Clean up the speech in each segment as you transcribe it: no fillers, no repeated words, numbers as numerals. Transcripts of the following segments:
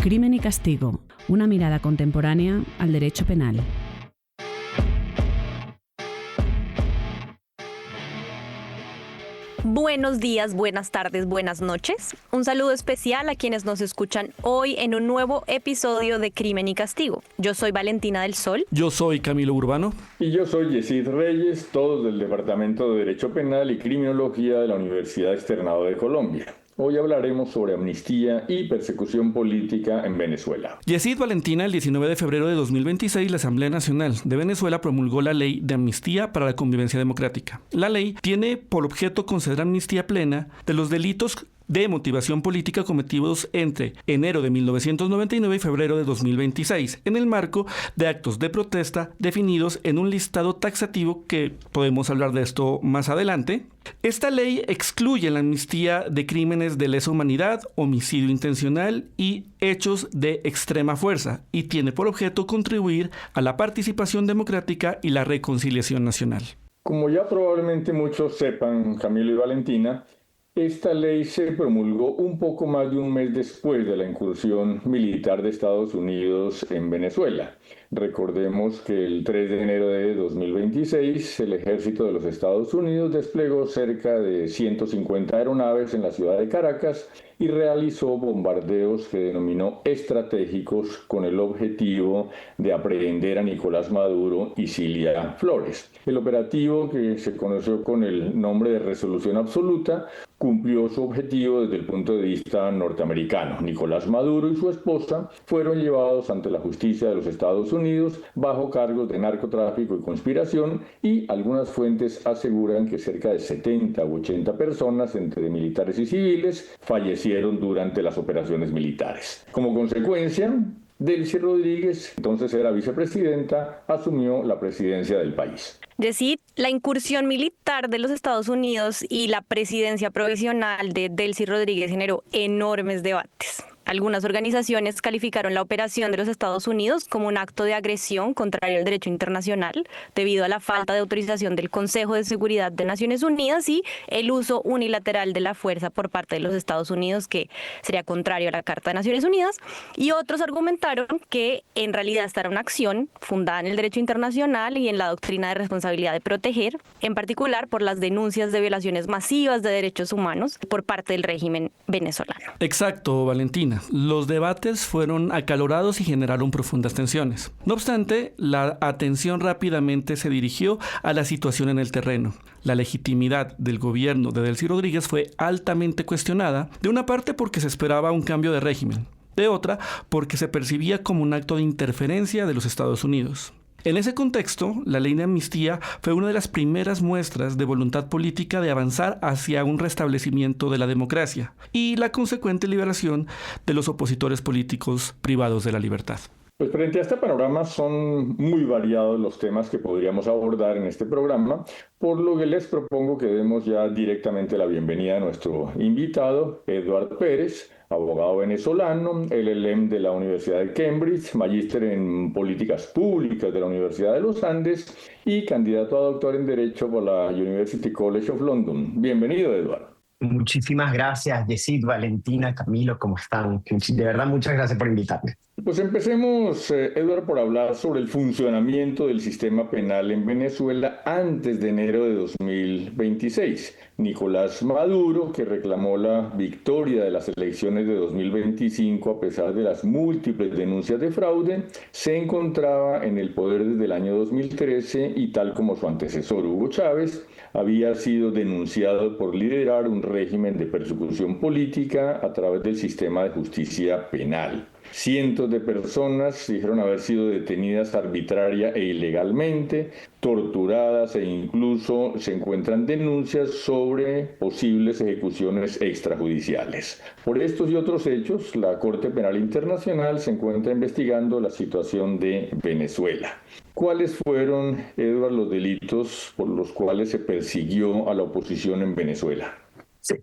Crimen y castigo, una mirada contemporánea al derecho penal. Buenos días, buenas tardes, buenas noches. Un saludo especial a quienes nos escuchan hoy en un nuevo episodio de Crimen y Castigo. Yo soy Valentina del Sol. Yo soy Camilo Urbano. Y yo soy Yesid Reyes, todos del Departamento de Derecho Penal y Criminología de la Universidad Externado de Colombia. Hoy hablaremos sobre amnistía y persecución política en Venezuela. Yesid, Valentina, el 19 de febrero de 2026, la Asamblea Nacional de Venezuela promulgó la Ley de Amnistía para la Convivencia Democrática. La ley tiene por objeto conceder amnistía plena de los delitos de motivación política cometidos entre enero de 1999 y febrero de 2026, en el marco de actos de protesta definidos en un listado taxativo que podemos hablar de esto más adelante. Esta ley excluye la amnistía de crímenes de lesa humanidad, homicidio intencional y hechos de extrema fuerza, y tiene por objeto contribuir a la participación democrática y la reconciliación nacional. Como ya probablemente muchos sepan, Camilo y Valentina, esta ley se promulgó un poco más de un mes después de la incursión militar de Estados Unidos en Venezuela. Recordemos que el 3 de enero de 2026 el ejército de los Estados Unidos desplegó cerca de 150 aeronaves en la ciudad de Caracas y realizó bombardeos que denominó estratégicos con el objetivo de aprehender a Nicolás Maduro y Cilia Flores. El operativo, que se conoció con el nombre de Resolución Absoluta, cumplió su objetivo desde el punto de vista norteamericano. Nicolás Maduro y su esposa fueron llevados ante la justicia de los Estados Unidos bajo cargos de narcotráfico y conspiración, y algunas fuentes aseguran que cerca de 70 u 80 personas, entre militares y civiles, fallecieron durante las operaciones militares. Como consecuencia, Delcy Rodríguez, entonces era vicepresidenta, asumió la presidencia del país. Yesid, la incursión militar de los Estados Unidos y la presidencia provisional de Delcy Rodríguez generó enormes debates. Algunas organizaciones calificaron la operación de los Estados Unidos como un acto de agresión contrario al derecho internacional debido a la falta de autorización del Consejo de Seguridad de Naciones Unidas y el uso unilateral de la fuerza por parte de los Estados Unidos, que sería contrario a la Carta de Naciones Unidas. Y otros argumentaron que en realidad esta era una acción fundada en el derecho internacional y en la doctrina de responsabilidad de proteger, en particular por las denuncias de violaciones masivas de derechos humanos por parte del régimen venezolano. Exacto, Valentina. Los debates fueron acalorados y generaron profundas tensiones. No obstante, la atención rápidamente se dirigió a la situación en el terreno. La legitimidad del gobierno de Delcy Rodríguez fue altamente cuestionada, de una parte porque se esperaba un cambio de régimen, de otra porque se percibía como un acto de interferencia de los Estados Unidos. En ese contexto, la ley de amnistía fue una de las primeras muestras de voluntad política de avanzar hacia un restablecimiento de la democracia y la consecuente liberación de los opositores políticos privados de la libertad. Pues frente a este panorama son muy variados los temas que podríamos abordar en este programa, por lo que les propongo que demos ya directamente la bienvenida a nuestro invitado, Eduard Pérez, abogado venezolano, LLM de la Universidad de Cambridge, magíster en políticas públicas de la Universidad de los Andes y candidato a doctor en Derecho por la University College of London. Bienvenido, Eduard. Muchísimas gracias, Yesid, Valentina, Camilo, ¿cómo están? De verdad, muchas gracias por invitarme. Pues empecemos, Eduard, por hablar sobre el funcionamiento del sistema penal en Venezuela antes de enero de 2026. Nicolás Maduro, que reclamó la victoria de las elecciones de 2025 a pesar de las múltiples denuncias de fraude, se encontraba en el poder desde el año 2013 y, tal como su antecesor Hugo Chávez, había sido denunciado por liderar un régimen de persecución política a través del sistema de justicia penal. Cientos de personas dijeron haber sido detenidas arbitraria e ilegalmente, torturadas, e incluso se encuentran denuncias sobre posibles ejecuciones extrajudiciales. Por estos y otros hechos, la Corte Penal Internacional se encuentra investigando la situación de Venezuela. ¿Cuáles fueron, Eduard, los delitos por los cuales se persiguió a la oposición en Venezuela?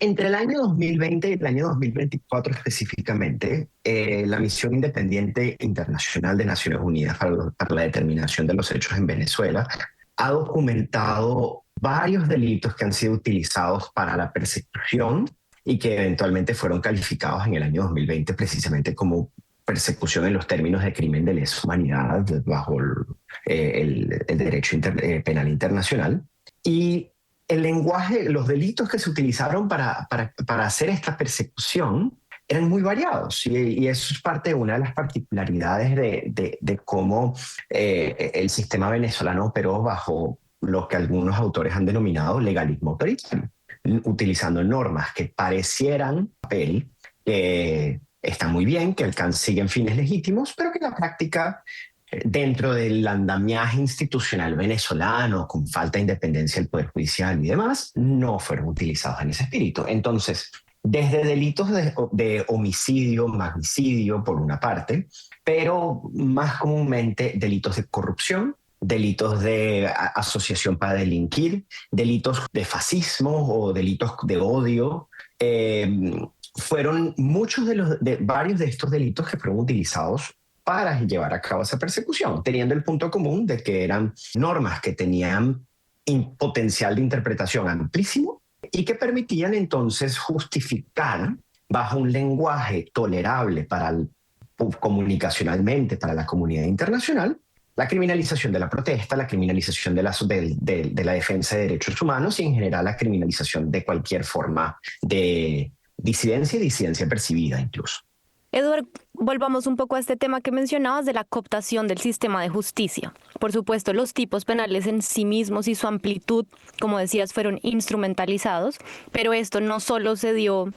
Entre el año 2020 y el año 2024 específicamente, la Misión Independiente Internacional de Naciones Unidas para la Determinación de los Hechos en Venezuela ha documentado varios delitos que han sido utilizados para la persecución y que eventualmente fueron calificados en el año 2020 precisamente como persecución en los términos de crimen de lesa humanidad bajo el derecho penal internacional. Y el lenguaje, los delitos que se utilizaron para hacer esta persecución eran muy variados, y eso es parte de una de las particularidades de cómo el sistema venezolano operó bajo lo que algunos autores han denominado legalismo autoritario, utilizando normas que parecieran papel, que están muy bien, que siguen fines legítimos, pero que en la práctica, dentro del andamiaje institucional venezolano, con falta de independencia del Poder Judicial y demás, no fueron utilizados en ese espíritu. Entonces, desde delitos de homicidio, magnicidio, por una parte, pero más comúnmente delitos de corrupción, delitos de asociación para delinquir, delitos de fascismo o delitos de odio. Fueron varios de estos delitos que fueron utilizados para llevar a cabo esa persecución, teniendo el punto común de que eran normas que tenían potencial de interpretación amplísimo y que permitían entonces justificar bajo un lenguaje tolerable comunicacionalmente para la comunidad internacional la criminalización de la protesta, la criminalización de la defensa de derechos humanos y en general la criminalización de cualquier forma de disidencia y disidencia percibida incluso. Eduard, volvamos un poco a este tema que mencionabas de la cooptación del sistema de justicia. Por supuesto, los tipos penales en sí mismos y su amplitud, como decías, fueron instrumentalizados, pero esto no solo se dio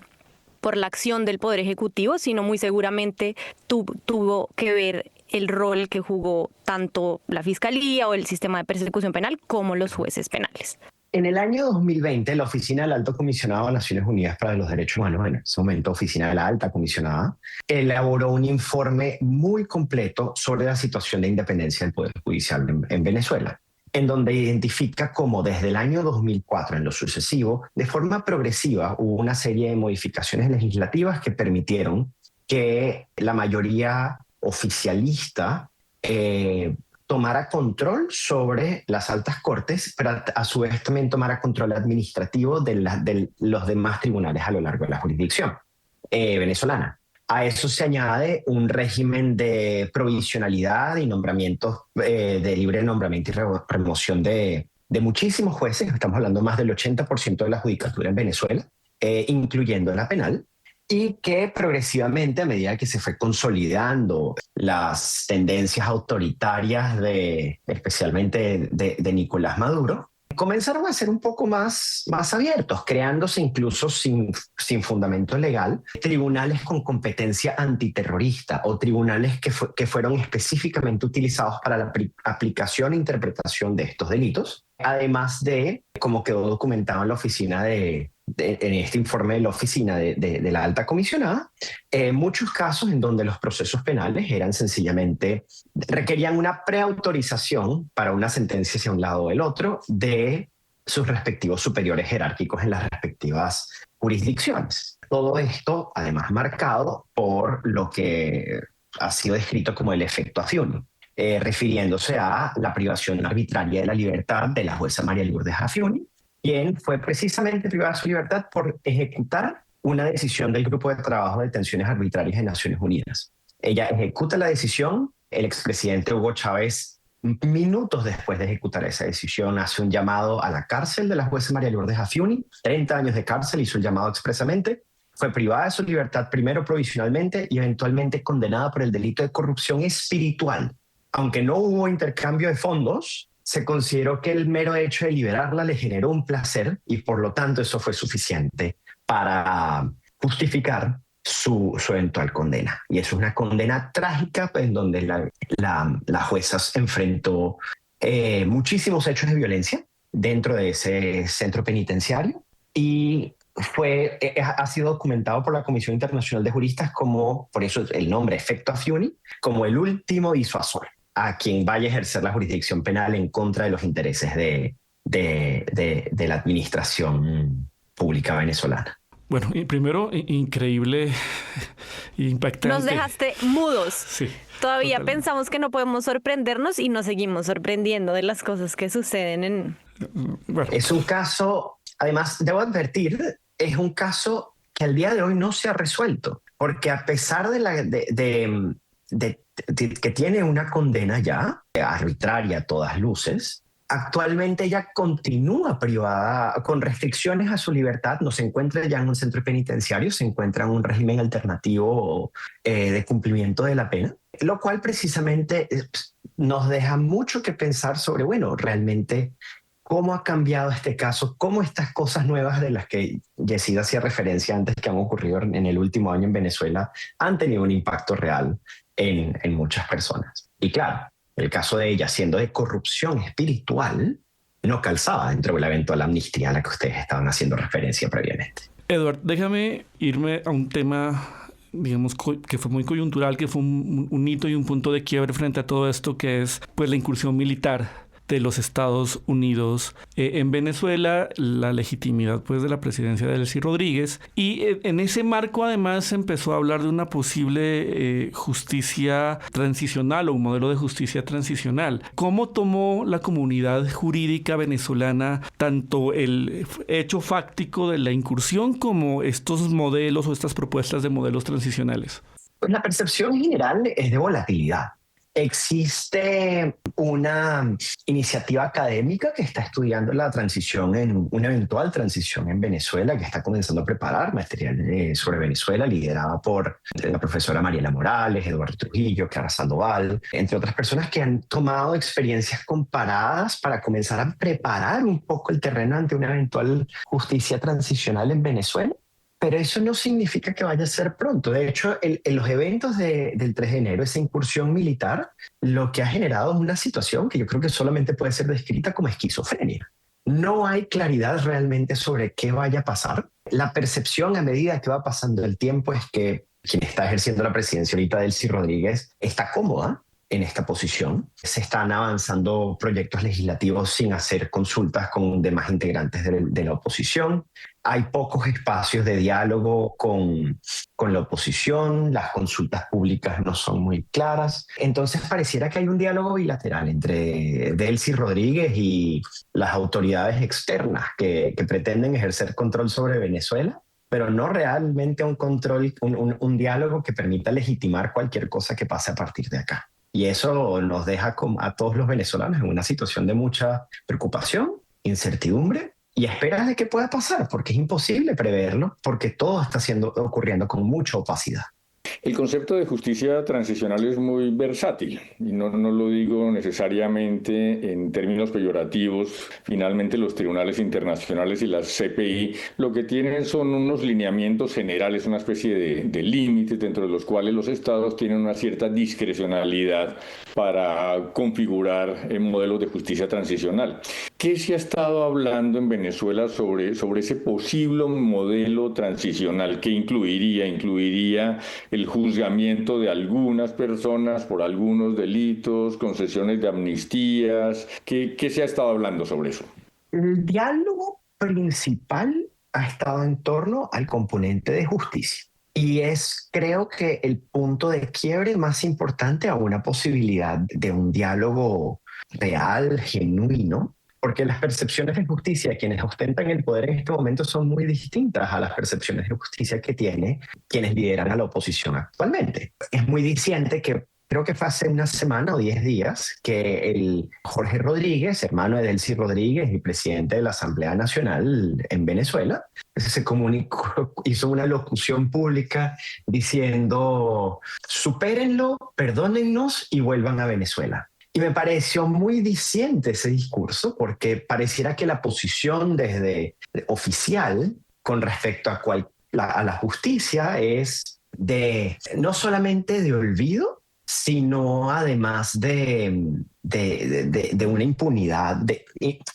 por la acción del Poder Ejecutivo, sino muy seguramente tuvo que ver el rol que jugó tanto la Fiscalía o el sistema de persecución penal como los jueces penales. En el año 2020, la Oficina del Alto Comisionado de Naciones Unidas para los Derechos Humanos, en ese momento Oficina de la Alta Comisionada, elaboró un informe muy completo sobre la situación de independencia del Poder Judicial en Venezuela, en donde identifica cómo desde el año 2004 en lo sucesivo, de forma progresiva, hubo una serie de modificaciones legislativas que permitieron que la mayoría oficialista tomara control sobre las altas cortes, pero a su vez también tomara control administrativo de los demás tribunales a lo largo de la jurisdicción venezolana. A eso se añade un régimen de provisionalidad y nombramientos de libre nombramiento y remoción de muchísimos jueces. Estamos hablando más del 80% de la judicatura en Venezuela, incluyendo la penal, y que progresivamente, a medida que se fue consolidando las tendencias autoritarias especialmente de Nicolás Maduro, comenzaron a ser un poco más abiertos, creándose incluso sin fundamento legal tribunales con competencia antiterrorista o tribunales que fueron específicamente utilizados para la aplicación e interpretación de estos delitos, además de, como quedó documentado en la oficina en este informe de la Oficina de la Alta Comisionada, muchos casos en donde los procesos penales requerían una preautorización para una sentencia hacia un lado o el otro de sus respectivos superiores jerárquicos en las respectivas jurisdicciones. Todo esto, además, marcado por lo que ha sido descrito como el efecto Afiuni, refiriéndose a la privación arbitraria de la libertad de la jueza María Lourdes Afiuni, quien fue precisamente privada de su libertad por ejecutar una decisión del Grupo de Trabajo de Detenciones Arbitrarias de Naciones Unidas. Ella ejecuta la decisión, el expresidente Hugo Chávez, minutos después de ejecutar esa decisión, hace un llamado a la cárcel de la jueza María Lourdes Afiuni, 30 años de cárcel, hizo el llamado expresamente, fue privada de su libertad primero provisionalmente y eventualmente condenada por el delito de corrupción espiritual. Aunque no hubo intercambio de fondos, se consideró que el mero hecho de liberarla le generó un placer y por lo tanto eso fue suficiente para justificar su eventual condena. Y eso es una condena trágica en donde la jueza enfrentó muchísimos hechos de violencia dentro de ese centro penitenciario y ha sido documentado por la Comisión Internacional de Juristas como, por eso el nombre efecto Afiuni, como el último disuasor a quien vaya a ejercer la jurisdicción penal en contra de los intereses de la administración pública venezolana. Bueno, primero, increíble, impactante. Nos dejaste mudos. Sí. Todavía Totalmente. Pensamos que no podemos sorprendernos y nos seguimos sorprendiendo de las cosas que suceden Bueno. Es un caso, además, debo advertir, es un caso que al día de hoy no se ha resuelto. porque a pesar de que tiene una condena ya arbitraria a todas luces, actualmente ella continúa privada con restricciones a su libertad, no se encuentra ya en un centro penitenciario, se encuentra en un régimen alternativo de cumplimiento de la pena, lo cual precisamente nos deja mucho que pensar sobre, bueno, realmente cómo ha cambiado este caso, cómo estas cosas nuevas de las que Yesida hacía referencia antes que han ocurrido en el último año en Venezuela han tenido un impacto real en muchas personas. Y claro, el caso de ella siendo de corrupción espiritual no calzaba dentro de la eventual amnistía a la que ustedes estaban haciendo referencia previamente. Edward, déjame irme a un tema, digamos, que fue muy coyuntural, que fue un hito y un punto de quiebre frente a todo esto, que es pues la incursión militar de los Estados Unidos en Venezuela, la legitimidad pues de la presidencia de Delcy Rodríguez, y en ese marco además se empezó a hablar de una posible justicia transicional o un modelo de justicia transicional. ¿Cómo tomó la comunidad jurídica venezolana tanto el hecho fáctico de la incursión como estos modelos o estas propuestas de modelos transicionales? Pues la percepción general es de volatilidad. Existe una iniciativa académica que está estudiando la transición, una eventual transición en Venezuela, que está comenzando a preparar material sobre Venezuela, liderada por la profesora Mariela Morales, Eduardo Trujillo, Clara Sandoval, entre otras personas que han tomado experiencias comparadas para comenzar a preparar un poco el terreno ante una eventual justicia transicional en Venezuela. Pero eso no significa que vaya a ser pronto. De hecho, en los eventos del 3 de enero, esa incursión militar, lo que ha generado es una situación que yo creo que solamente puede ser descrita como esquizofrenia. No hay claridad realmente sobre qué vaya a pasar. La percepción a medida que va pasando el tiempo es que quien está ejerciendo la presidencia ahorita, Delcy Rodríguez, está cómoda en esta posición. Se están avanzando proyectos legislativos sin hacer consultas con demás integrantes de la oposición. Hay pocos espacios de diálogo con la oposición, las consultas públicas no son muy claras. Entonces pareciera que hay un diálogo bilateral entre Delcy Rodríguez y las autoridades externas que pretenden ejercer control sobre Venezuela, pero no realmente un control, un diálogo que permita legitimar cualquier cosa que pase a partir de acá. Y eso nos deja a todos los venezolanos en una situación de mucha preocupación, incertidumbre y esperas de qué pueda pasar, porque es imposible preverlo, porque todo está ocurriendo con mucha opacidad. El concepto de justicia transicional es muy versátil y no lo digo necesariamente en términos peyorativos. Finalmente los tribunales internacionales y las CPI lo que tienen son unos lineamientos generales, una especie de límites dentro de los cuales los estados tienen una cierta discrecionalidad para configurar modelos de justicia transicional. ¿Qué se ha estado hablando en Venezuela sobre ese posible modelo transicional que incluiría el juzgamiento de algunas personas por algunos delitos, concesiones de amnistías? ¿Qué se ha estado hablando sobre eso? El diálogo principal ha estado en torno al componente de justicia. Y creo que el punto de quiebre más importante a una posibilidad de un diálogo real, genuino, porque las percepciones de justicia de quienes ostentan el poder en este momento son muy distintas a las percepciones de justicia que tienen quienes lideran a la oposición actualmente. Es muy diciente que creo que fue hace una semana o 10 días que el Jorge Rodríguez, hermano de Delcy Rodríguez y presidente de la Asamblea Nacional en Venezuela, se comunicó, hizo una locución pública diciendo: supérenlo, perdónennos y vuelvan a Venezuela. Y me pareció muy diciente ese discurso, porque pareciera que la posición oficial con respecto a la justicia es no solamente de olvido, sino además de una impunidad,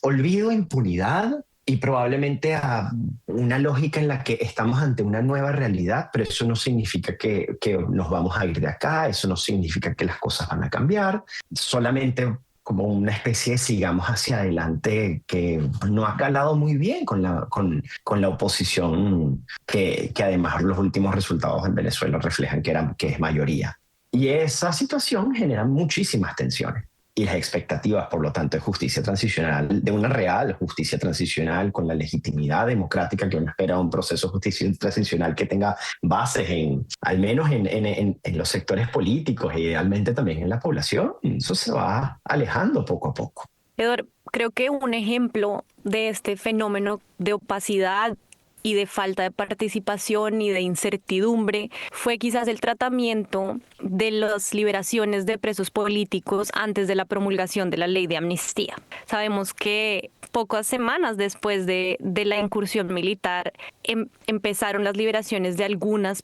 olvido, impunidad, y probablemente a una lógica en la que estamos ante una nueva realidad, pero eso no significa que nos vamos a ir de acá, eso no significa que las cosas van a cambiar, solamente como una especie de sigamos hacia adelante que no ha calado muy bien con la oposición, que además los últimos resultados en Venezuela reflejan que es mayoría. Y esa situación genera muchísimas tensiones. y las expectativas, por lo tanto, de justicia transicional, de una real justicia transicional con la legitimidad democrática que uno espera de un proceso de justicia transicional que tenga bases al menos en los sectores políticos e idealmente también en la población, eso se va alejando poco a poco. Eduardo, creo que un ejemplo de este fenómeno de opacidad y de falta de participación y de incertidumbre fue quizás el tratamiento de las liberaciones de presos políticos antes de la promulgación de la ley de amnistía. Sabemos que pocas semanas después de la incursión militar empezaron las liberaciones de algunas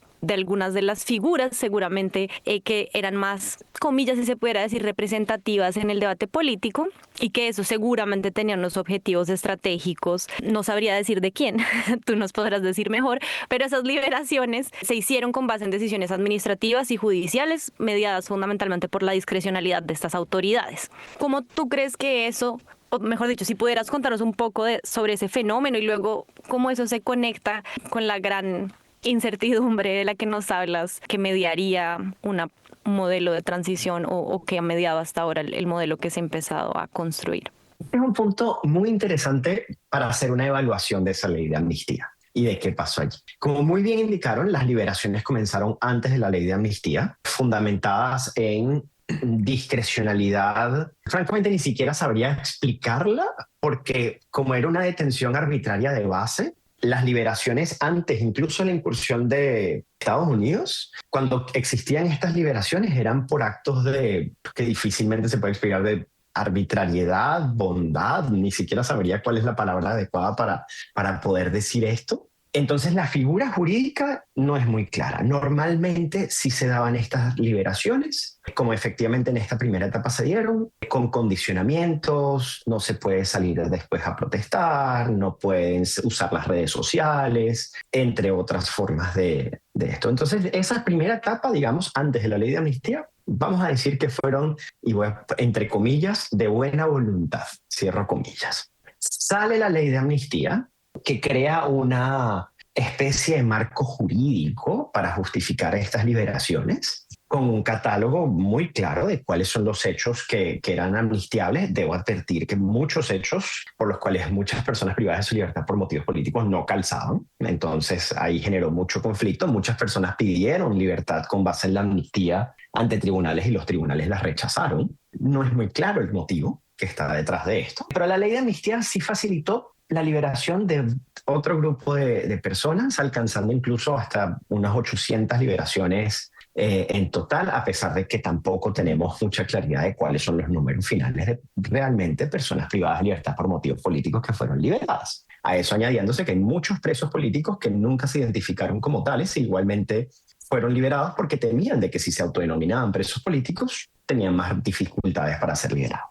de las figuras seguramente que eran más, comillas si se pudiera decir, representativas en el debate político, y que eso seguramente tenían unos objetivos estratégicos. No sabría decir de quién, tú nos podrás decir mejor, pero esas liberaciones se hicieron con base en decisiones administrativas y judiciales mediadas fundamentalmente por la discrecionalidad de estas autoridades. ¿Cómo tú crees que eso, o mejor dicho, si pudieras contarnos un poco sobre ese fenómeno y luego cómo eso se conecta con la gran incertidumbre de la que nos hablas, que mediaría un modelo de transición o que ha mediado hasta ahora el modelo que se ha empezado a construir? Es un punto muy interesante para hacer una evaluación de esa ley de amnistía y de qué pasó allí. Como muy bien indicaron, las liberaciones comenzaron antes de la ley de amnistía, fundamentadas en discrecionalidad. Francamente, ni siquiera sabría explicarla, porque como era una detención arbitraria de base, las liberaciones antes, incluso la incursión de Estados Unidos, cuando existían estas liberaciones eran por actos que difícilmente se puede explicar, de arbitrariedad, bondad, ni siquiera sabría cuál es la palabra adecuada para poder decir esto. Entonces la figura jurídica no es muy clara. Normalmente sí se daban estas liberaciones, como efectivamente en esta primera etapa se dieron, con condicionamientos, no se puede salir después a protestar, no pueden usar las redes sociales, entre otras formas de esto. Entonces esa primera etapa, digamos, antes de la ley de amnistía, vamos a decir que fueron, y voy entre comillas, de buena voluntad, cierro comillas. Sale la ley de amnistía, que crea una especie de marco jurídico para justificar estas liberaciones, con un catálogo muy claro de cuáles son los hechos que eran amnistiables. Debo advertir que muchos hechos por los cuales muchas personas privadas de su libertad por motivos políticos no calzaban. Entonces ahí generó mucho conflicto. Muchas personas pidieron libertad con base en la amnistía ante tribunales y los tribunales las rechazaron. No es muy claro el motivo que está detrás de esto. Pero la ley de amnistía sí facilitó la liberación de otro grupo de personas, alcanzando incluso hasta unas 800 liberaciones en total, a pesar de que tampoco tenemos mucha claridad de cuáles son los números finales de realmente personas privadas de libertad por motivos políticos que fueron liberadas. A eso añadiéndose que hay muchos presos políticos que nunca se identificaron como tales e igualmente fueron liberados porque temían de que si se autodenominaban presos políticos tenían más dificultades para ser liberados.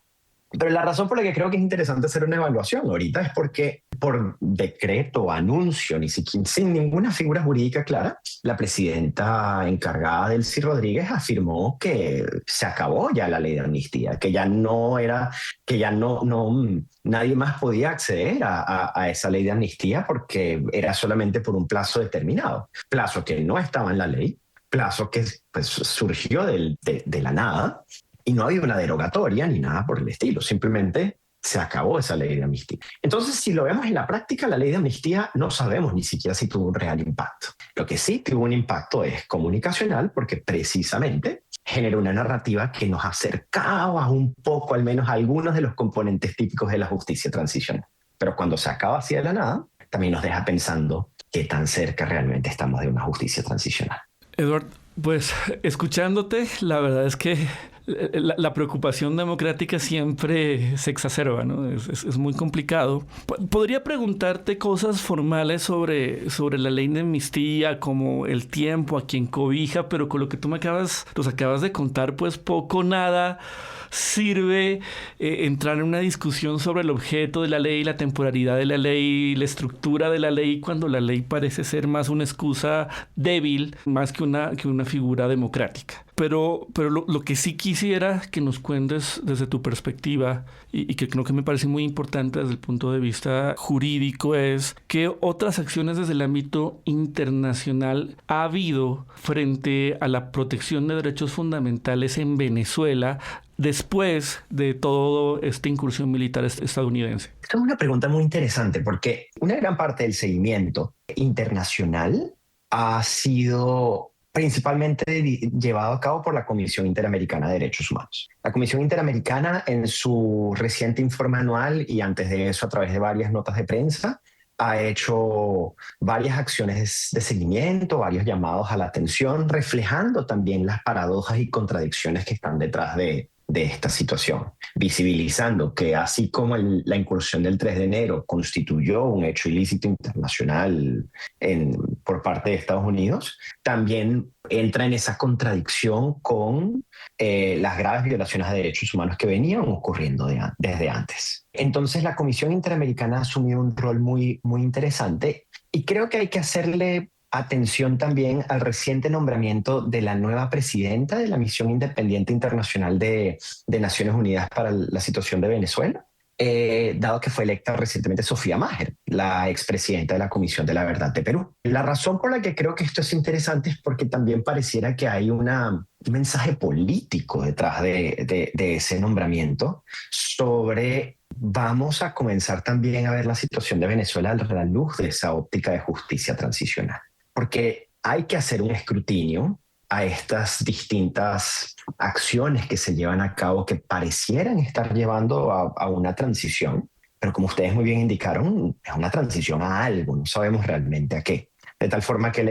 Pero la razón por la que creo que es interesante hacer una evaluación ahorita es porque por decreto, anuncio, ni siquiera, sin ninguna figura jurídica clara, la presidenta encargada Delcy Rodríguez afirmó que se acabó ya la ley de amnistía, que ya no era, que ya no nadie más podía acceder a esa ley de amnistía porque era solamente por un plazo determinado, plazo que no estaba en la ley, plazo que pues, surgió de la nada. Y no había una derogatoria ni nada por el estilo, simplemente se acabó esa ley de amnistía. Entonces, si lo vemos en la práctica, la ley de amnistía no sabemos ni siquiera si tuvo un real impacto. Lo que sí tuvo un impacto es comunicacional, porque precisamente generó una narrativa que nos acercaba un poco, al menos a algunos de los componentes típicos de la justicia transicional. Pero cuando se acaba así de la nada, también nos deja pensando qué tan cerca realmente estamos de una justicia transicional. Eduardo, pues escuchándote, la verdad es que la preocupación democrática siempre se exacerba, ¿no? Es muy complicado. Podría preguntarte cosas formales sobre la ley de amnistía, como el tiempo, a quien cobija, pero con lo que tú nos acabas de contar, pues poco o nada sirve entrar en una discusión sobre el objeto de la ley, la temporalidad de la ley, la estructura de la ley, cuando la ley parece ser más una excusa débil, más que una figura democrática. Pero lo que sí quisiera que nos cuentes desde tu perspectiva, y que creo que me parece muy importante desde el punto de vista jurídico, es qué otras acciones desde el ámbito internacional ha habido frente a la protección de derechos fundamentales en Venezuela después de toda esta incursión militar estadounidense? Esta es una pregunta muy interesante porque una gran parte del seguimiento internacional ha sido principalmente llevado a cabo por la Comisión Interamericana de Derechos Humanos. La Comisión Interamericana, en su reciente informe anual y antes de eso a través de varias notas de prensa, ha hecho varias acciones de seguimiento, varios llamados a la atención, reflejando también las paradojas y contradicciones que están detrás de esta situación, visibilizando que así como la incursión del 3 de enero constituyó un hecho ilícito internacional por parte de Estados Unidos, también entra en esa contradicción con las graves violaciones de derechos humanos que venían ocurriendo desde antes. Entonces la Comisión Interamericana ha asumido un rol muy, muy interesante y creo que hay que hacerle atención también al reciente nombramiento de la nueva presidenta de la Misión Independiente Internacional de Naciones Unidas para la situación de Venezuela, dado que fue electa recientemente Sofía Maher, la expresidenta de la Comisión de la Verdad de Perú. La razón por la que creo que esto es interesante es porque también pareciera que hay un mensaje político detrás de ese nombramiento sobre vamos a comenzar también a ver la situación de Venezuela a la luz de esa óptica de justicia transicional. Porque hay que hacer un escrutinio a estas distintas acciones que se llevan a cabo que parecieran estar llevando a una transición, pero como ustedes muy bien indicaron, es una transición a algo, no sabemos realmente a qué. De tal forma que la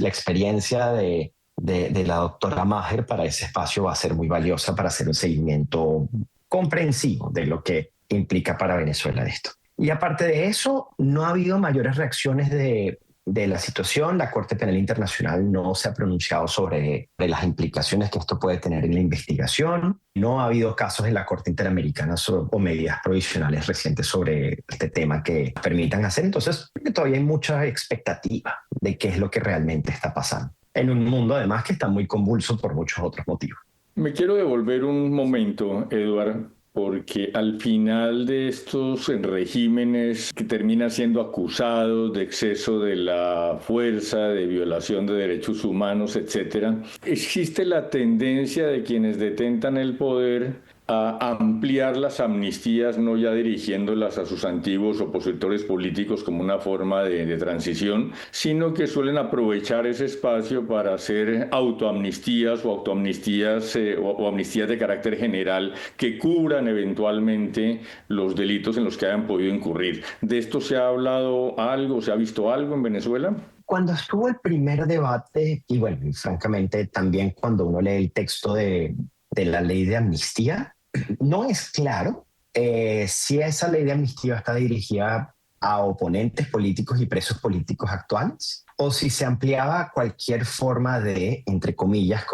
experiencia de la doctora Maher para ese espacio va a ser muy valiosa para hacer un seguimiento comprensivo de lo que implica para Venezuela esto. Y aparte de eso, no ha habido mayores reacciones de la situación. La Corte Penal Internacional no se ha pronunciado sobre las implicaciones que esto puede tener en la investigación. No ha habido casos en la Corte Interamericana o medidas provisionales recientes sobre este tema que permitan hacer. Entonces, todavía hay mucha expectativa de qué es lo que realmente está pasando. En un mundo, además, que está muy convulso por muchos otros motivos. Me quiero devolver un momento, Eduard, porque al final de estos regímenes que terminan siendo acusados de exceso de la fuerza, de violación de derechos humanos, etc., existe la tendencia de quienes detentan el poder a ampliar las amnistías, no ya dirigiéndolas a sus antiguos opositores políticos como una forma de transición, sino que suelen aprovechar ese espacio para hacer autoamnistías o autoamnistías o amnistías de carácter general que cubran eventualmente los delitos en los que hayan podido incurrir. ¿De esto se ha hablado algo, se ha visto algo en Venezuela? Cuando estuvo el primer debate, y bueno, francamente también cuando uno lee el texto de la ley de amnistía, no es claro si esa ley de amnistía está dirigida a oponentes políticos y presos políticos actuales, o si se ampliaba a cualquier forma de, entre comillas,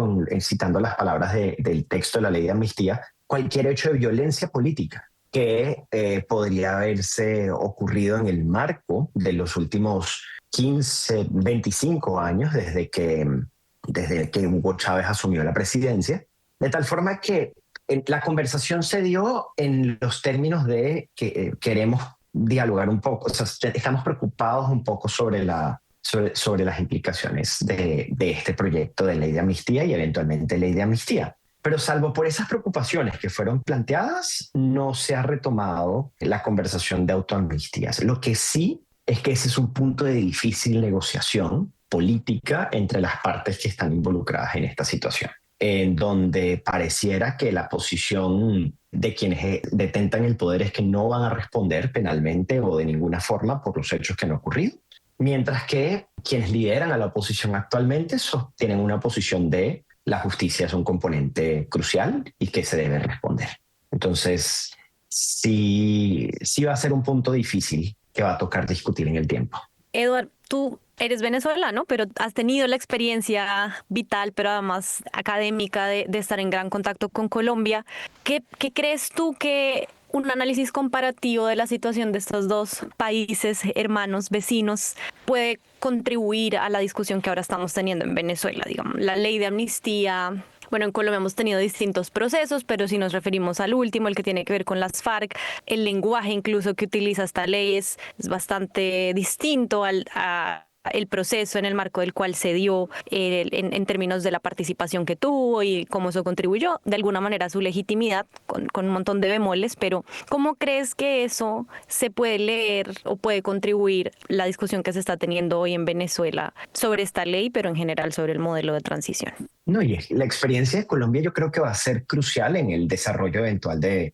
citando las palabras del texto de la ley de amnistía, cualquier hecho de violencia política que podría haberse ocurrido en el marco de los últimos 15, 25 años desde que Hugo Chávez asumió la presidencia. De tal forma que la conversación se dio en los términos de que queremos dialogar un poco, o sea, estamos preocupados un poco sobre las implicaciones de este proyecto de ley de amnistía y eventualmente ley de amnistía. Pero salvo por esas preocupaciones que fueron planteadas, no se ha retomado la conversación de autoamnistías. Lo que sí es que ese es un punto de difícil negociación política entre las partes que están involucradas en esta situación, en donde pareciera que la posición de quienes detentan el poder es que no van a responder penalmente o de ninguna forma por los hechos que han ocurrido, mientras que quienes lideran a la oposición actualmente tienen una posición de la justicia es un componente crucial y que se debe responder. Entonces, sí va a ser un punto difícil que va a tocar discutir en el tiempo. Eduard, tú eres venezolano, pero has tenido la experiencia vital, pero además académica de estar en gran contacto con Colombia. ¿Qué crees tú que un análisis comparativo de la situación de estos dos países, hermanos, vecinos, puede contribuir a la discusión que ahora estamos teniendo en Venezuela? Digamos, la ley de amnistía. Bueno, en Colombia hemos tenido distintos procesos, pero si nos referimos al último, el que tiene que ver con las FARC, el lenguaje incluso que utiliza esta ley es bastante distinto a el proceso en el marco del cual se dio en términos de la participación que tuvo y cómo eso contribuyó de alguna manera a su legitimidad con un montón de bemoles, pero ¿cómo crees que eso se puede leer o puede contribuir la discusión que se está teniendo hoy en Venezuela sobre esta ley, pero en general sobre el modelo de transición? No, y la experiencia de Colombia yo creo que va a ser crucial en el desarrollo eventual de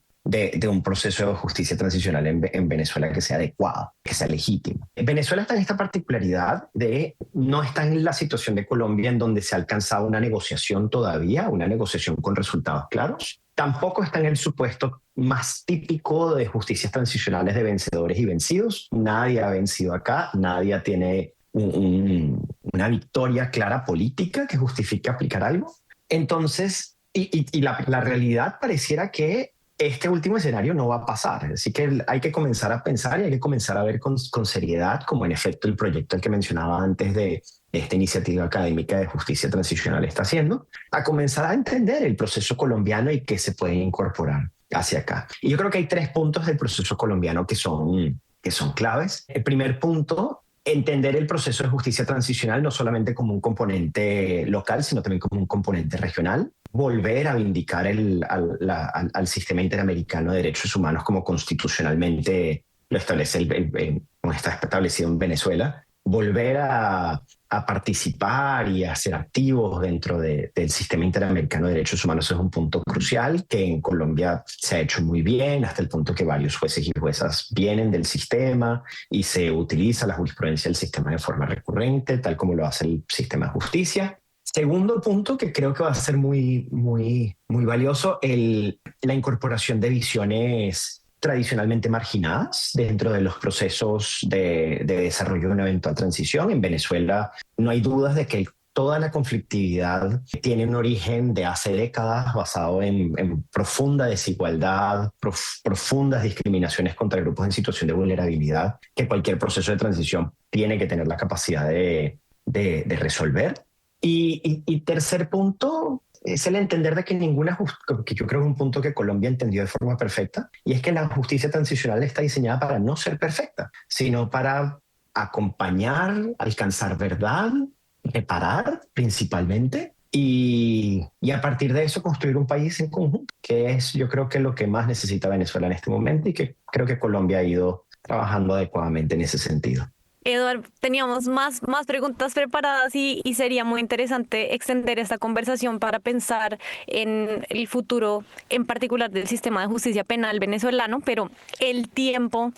un proceso de justicia transicional en Venezuela que sea adecuado, que sea legítimo. Venezuela está en esta particularidad de no está en la situación de Colombia en donde se ha alcanzado una negociación todavía, una negociación con resultados claros. Tampoco está en el supuesto más típico de justicias transicionales de vencedores y vencidos. Nadie ha vencido acá, nadie tiene una victoria clara política que justifique aplicar algo. Entonces, la realidad pareciera que este último escenario no va a pasar. Así que hay que comenzar a pensar y hay que comenzar a ver con seriedad, como en efecto el proyecto al que mencionaba antes de esta iniciativa académica de justicia transicional está haciendo, a comenzar a entender el proceso colombiano y qué se puede incorporar hacia acá. Y yo creo que hay 3 puntos del proceso colombiano que son claves. El primer punto, entender el proceso de justicia transicional no solamente como un componente local, sino también como un componente regional. Volver a vindicar al sistema interamericano de derechos humanos como constitucionalmente lo establece como está establecido en Venezuela. Volver a participar y a ser activos dentro del sistema interamericano de derechos humanos es un punto crucial que en Colombia se ha hecho muy bien, hasta el punto que varios jueces y juezas vienen del sistema y se utiliza la jurisprudencia del sistema de forma recurrente, tal como lo hace el sistema de justicia. Segundo punto que creo que va a ser muy, muy, muy valioso, la incorporación de visiones tradicionalmente marginadas dentro de los procesos de desarrollo de una eventual transición. En Venezuela no hay dudas de que toda la conflictividad tiene un origen de hace décadas basado en profunda desigualdad, profundas discriminaciones contra grupos en situación de vulnerabilidad, que cualquier proceso de transición tiene que tener la capacidad de resolver. Y tercer punto es el entender de que que yo creo que es un punto que Colombia entendió de forma perfecta, y es que la justicia transicional está diseñada para no ser perfecta, sino para acompañar, alcanzar verdad, reparar principalmente, y a partir de eso construir un país en conjunto, que es yo creo que lo que más necesita Venezuela en este momento y que creo que Colombia ha ido trabajando adecuadamente en ese sentido. Eduard, teníamos más preguntas preparadas y sería muy interesante extender esta conversación para pensar en el futuro, en particular del sistema de justicia penal venezolano, pero el tiempo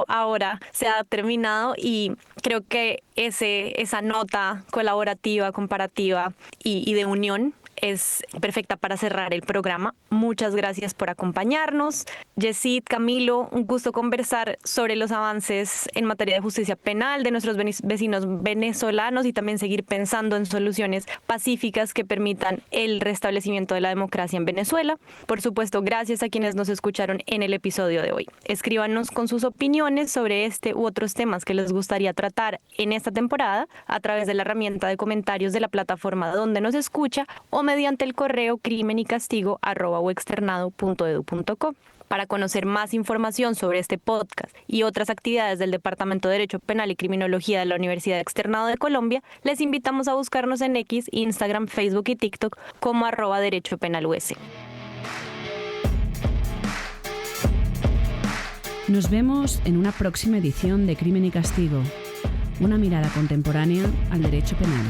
ahora se ha terminado y creo que esa nota colaborativa, comparativa y de unión es perfecta para cerrar el programa. Muchas gracias por acompañarnos. Yesid, Camilo, un gusto conversar sobre los avances en materia de justicia penal de nuestros vecinos venezolanos y también seguir pensando en soluciones pacíficas que permitan el restablecimiento de la democracia en Venezuela. Por supuesto, gracias a quienes nos escucharon en el episodio de hoy. Escríbanos con sus opiniones sobre este u otros temas que les gustaría tratar en esta temporada a través de la herramienta de comentarios de la plataforma donde nos escucha o mediante el correo crimenycastigo@uexternado.edu.co. Para conocer más información sobre este podcast y otras actividades del Departamento de Derecho Penal y Criminología de la Universidad Externado de Colombia, les invitamos a buscarnos en X, Instagram, Facebook y TikTok como @DerechoPenalUS. Nos vemos en una próxima edición de Crimen y Castigo, una mirada contemporánea al derecho penal.